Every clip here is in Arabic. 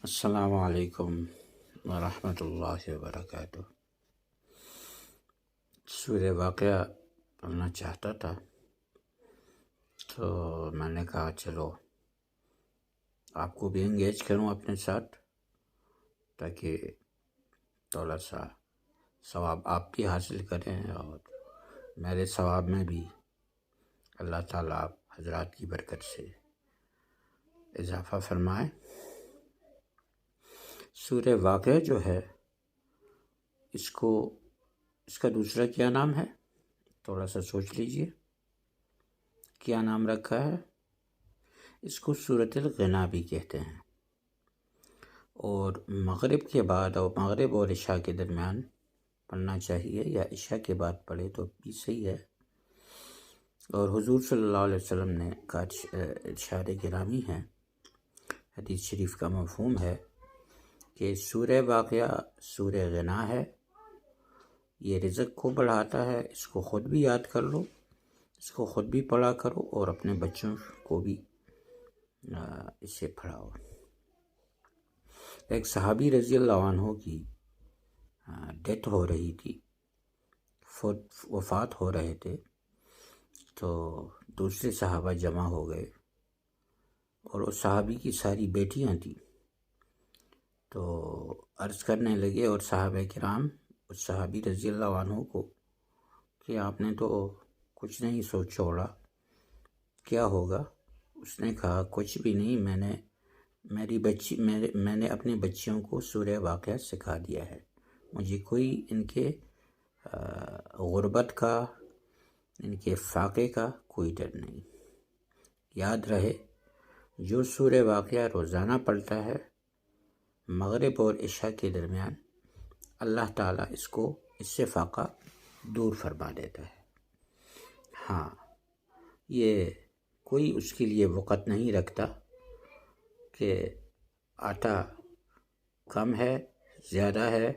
السلام علیکم ورحمۃ اللہ وبرکاتہ۔ سورہ واقعہ پڑھنا چاہتا تھا تو میں نے کہا چلو آپ کو بھی انگیج کروں اپنے ساتھ، تاکہ تھوڑا سا ثواب آپ بھی حاصل کریں اور میرے ثواب میں بھی اللہ تعالیٰ آپ حضرات کی برکت سے اضافہ فرمائے۔ سورہ واقعہ جو ہے اس کا دوسرا کیا نام ہے؟ تھوڑا سا سوچ لیجئے، کیا نام رکھا ہے؟ اس کو سورۃ الغنا بھی کہتے ہیں، اور مغرب کے بعد اور مغرب اور عشاء کے درمیان پڑھنا چاہیے، یا عشاء کے بعد پڑھے تو بھی صحیح ہے۔ اور حضور صلی اللہ علیہ وسلم نے کا ارشاد گرامی ہے، حدیث شریف کا مفہوم ہے کہ سورہ واقعہ سورہ غنا ہے، یہ رزق کو بڑھاتا ہے، اس کو خود بھی یاد کر لو، اس کو خود بھی پڑھا کرو اور اپنے بچوں کو بھی اسے پڑھاؤ۔ ایک صحابی رضی اللہ عنہ کی ڈیتھ ہو رہی تھی، وفات ہو رہے تھے، تو دوسرے صحابہ جمع ہو گئے اور اس صحابی کی ساری بیٹیاں تھیں، تو عرض کرنے لگے اور صحابہ کرام اس صحابی رضی اللہ عنہ کو کہ آپ نے تو کچھ نہیں چھوڑا، کیا ہوگا؟ اس نے کہا کچھ بھی نہیں، میں نے اپنے بچیوں کو سورہ واقعہ سکھا دیا ہے، مجھے کوئی ان کے غربت کا، ان کے فاقے کا کوئی ڈر نہیں۔ یاد رہے جو سورہ واقعہ روزانہ پڑھتا ہے مغرب اور عشاء کے درمیان، اللہ تعالیٰ اس سے فاقہ دور فرما دیتا ہے۔ ہاں، یہ کوئی اس کے لیے وقت نہیں رکھتا کہ آٹا کم ہے زیادہ ہے،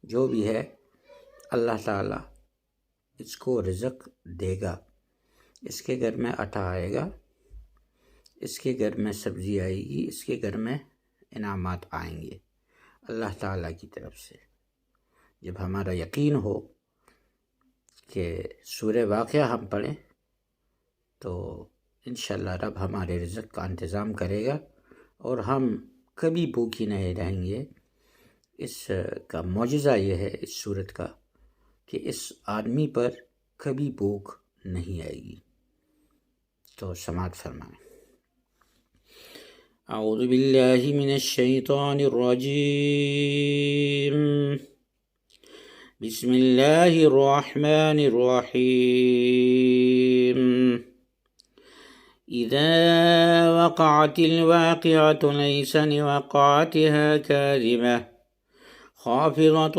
جو بھی ہے اللہ تعالیٰ اس کو رزق دے گا۔ اس کے گھر میں آٹا آئے گا، اس کے گھر میں سبزی آئے گی، اس کے گھر میں انعامات آئیں گے اللہ تعالیٰ کی طرف سے۔ جب ہمارا یقین ہو کہ سورہ واقعہ ہم پڑھیں تو انشاءاللہ رب ہمارے رزق کا انتظام کرے گا اور ہم کبھی بھوکے نہیں رہیں گے۔ اس کا معجزہ یہ ہے اس سورت کا کہ اس آدمی پر کبھی بھوک نہیں آئے گی۔ تو سماعت فرمائیں۔ اعوذ باللہ من الشیطان الرجیم، بسم اللہ الرحمن الرحیم۔ اذا وقعت الواقعة ليس لوقعتها كاذبة خافضة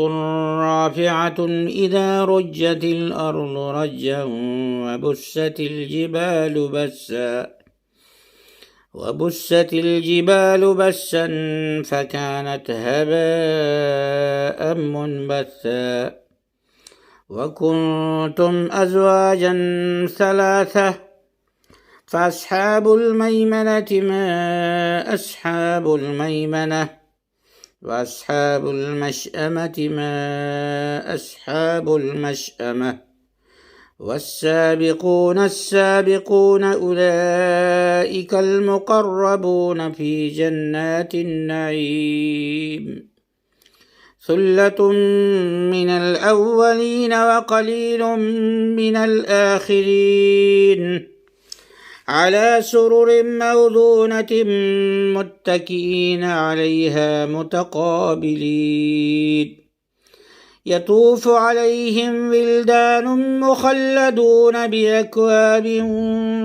رافعة إذا رجت الأرض رجا وبست الجبال بسا فكانت هباء منبثا وكنتم أزواجا ثلاثة فأصحاب الميمنة ما أصحاب الميمنة وأصحاب المشأمة ما أصحاب المشأمة والسابقون السابقون أولئك المقربون في جنات النعيم ثلة من الأولين وقليل من الآخرين على سرر موضونة متكئين عليها متقابلين يطوف عليهم ولدان مخلدون بأكواب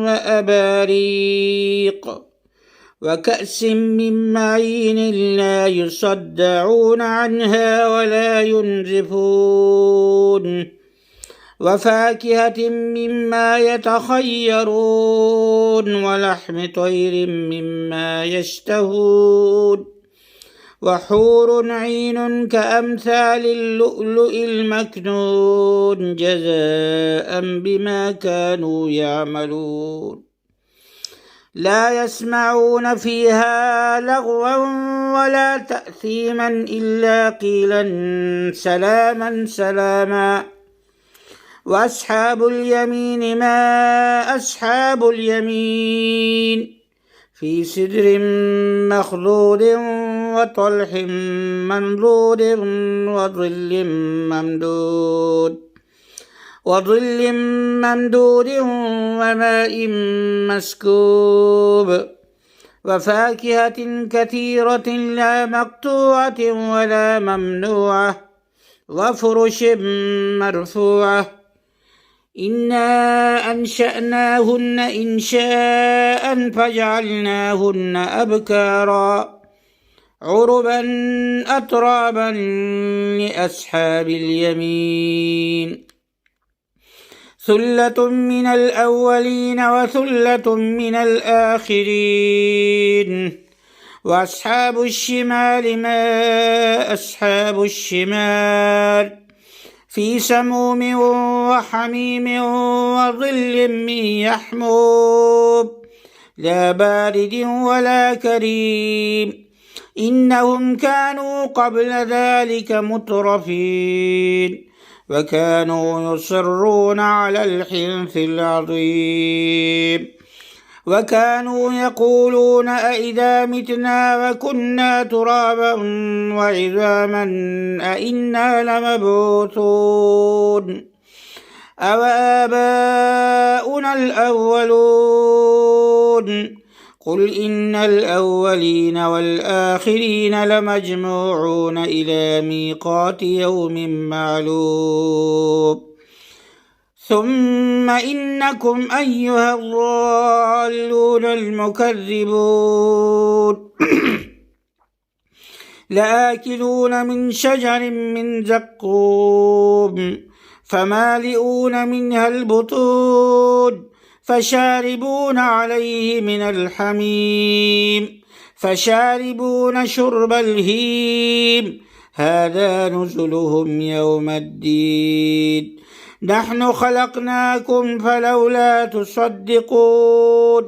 وأباريق وكأس من معين لا يصدعون عنها ولا ينزفون وفاكهة مما يتخيرون ولحم طير مما يشتهون وحور عين كأمثال اللؤلؤ المكنون جزاء بما كانوا يعملون لا يسمعون فيها لغوا ولا تأثيما إلا قيلا سلاما سلاما. وأصحاب اليمين ما أصحاب اليمين في سدر مخضود وطلح منضود وظل ممدود وماء مسكوب وفاكهة كثيرة لا مقطوعة ولا ممنوعة وفرش مرفوعة. إنا أنشأناهن إنشاء فجعلناهن أبكارا عربا أترابا لأصحاب اليمين. ثلة من الأولين وثلة من الآخرين. وأصحاب الشمال ما أصحاب الشمال في سموم وحميم وظل من يحموم لا بارد ولا كريم. إنهم كانوا قبل ذلك مترفين وكانوا يصرون على الحنث العظيم. وكانوا يقولون أئذا متنا وكنا ترابا وعظاما أئنا لمبعوثون أو آباؤنا الأولون. قل إن الأولين والآخرين لمجموعون إلى ميقات يوم معلوم. ثم إنكم أيها الضالون المكذبون لآكلون من شجر من زقوم فمالئون منها البطون فشاربون عليه من الحميم فشاربون شرب الهيم هذا نزلهم يوم الدين. نحن خلقناكم فلولا تصدقون.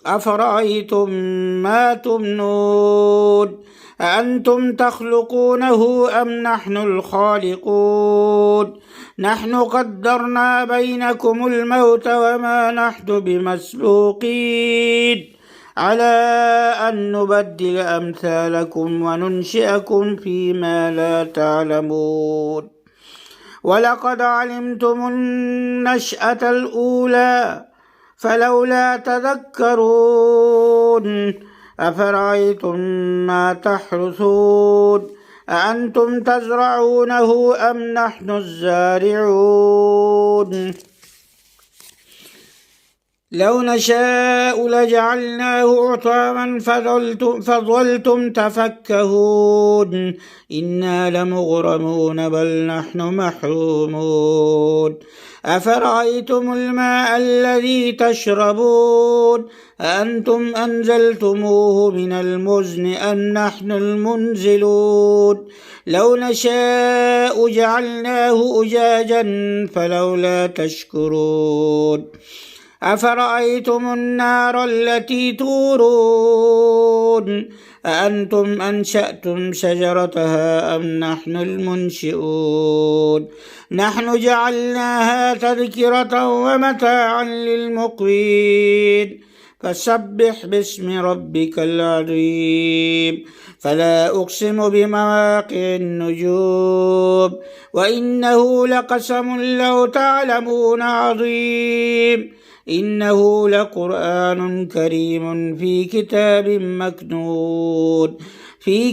أفرأيتم ما تمنون أأنتم تخلقونه أم نحن الخالقون. نحن قدرنا بينكم الموت وما نحن بمسبوقين على أن نبدل أمثالكم وننشئكم فيما لا تعلمون. ولقد علمتم النشأة الأولى فلولا تذكرون. أفرأيتم ما تحرثون أأنتم تزرعونه أم نحن الزارعون. لو نشاء لجعلناه حطاما فظلتم تفكهون. إنا لمغرمون بل نحن محرومون. أفرأيتم الماء الذي تشربون أأنتم أنزلتموه من المزن أم نحن المنزلون. لو نشاء جعلناه أجاجا فلولا تشكرون. أفرأيتم النار التي تورون أأنتم أنشأتم شجرتها أم نحن المنشئون. نحن جعلناها تذكرة ومتاعا للمقوين. فسبح باسم ربك العظيم. فلا أقسم بمواقع النجوم وإنه لقسم لو تعلمون عظيم. إنه لقرآن كريم في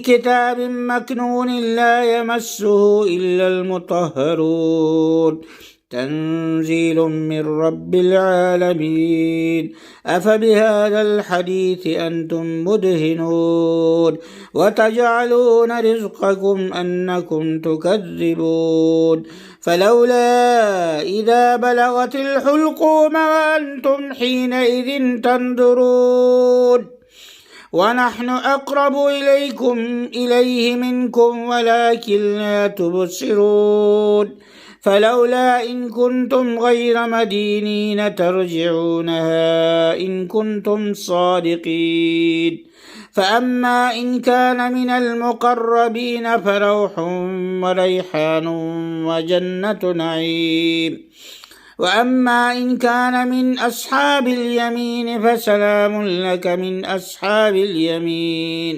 كتاب مكنون لا يمسه إلا المطهرون. تنزيل من رب العالمين. أفبهذا الحديث أنتم مدهنون وتجعلون رزقكم أنكم تكذبون. فلولا إذا بلغت الحلقوم وأنتم حينئذ تنظرون. ونحن أقرب إليه منكم ولكن لا تبصرون. فلولا إن كنتم غير مدينين ترجعونها إن كنتم صادقين فأما إن كان من المقربين فروح وريحان وجنة نعيم وأما إن كان من أصحاب اليمين فسلام لك من أصحاب اليمين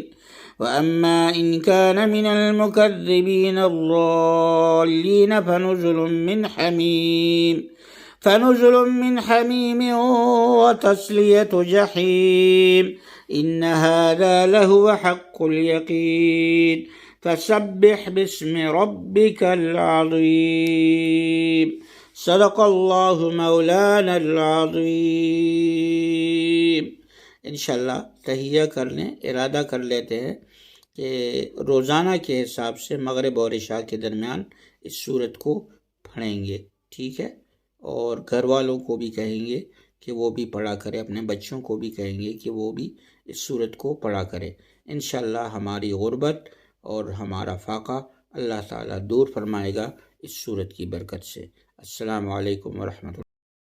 وأما إن كان من المكذبين الضالين فنزل من حميم وتصلية جحيم إن هذا لهو حق اليقين فسبح باسم ربك العظيم صدق اللہ مولانا العظیم۔ انشاءاللہ تہیہ کر لیں، ارادہ کر لیتے ہیں کہ روزانہ کے حساب سے مغرب اور عشاء کے درمیان اس سورت کو پڑھیں گے، ٹھیک ہے؟ اور گھر والوں کو بھی کہیں گے کہ وہ بھی پڑھا کرے، اپنے بچوں کو بھی کہیں گے کہ وہ بھی اس سورت کو پڑھا کرے۔ انشاءاللہ ہماری غربت اور ہمارا فاقہ اللہ تعالیٰ دور فرمائے گا اس سورت کی برکت سے۔ السلام علیکم ورحمۃ اللہ۔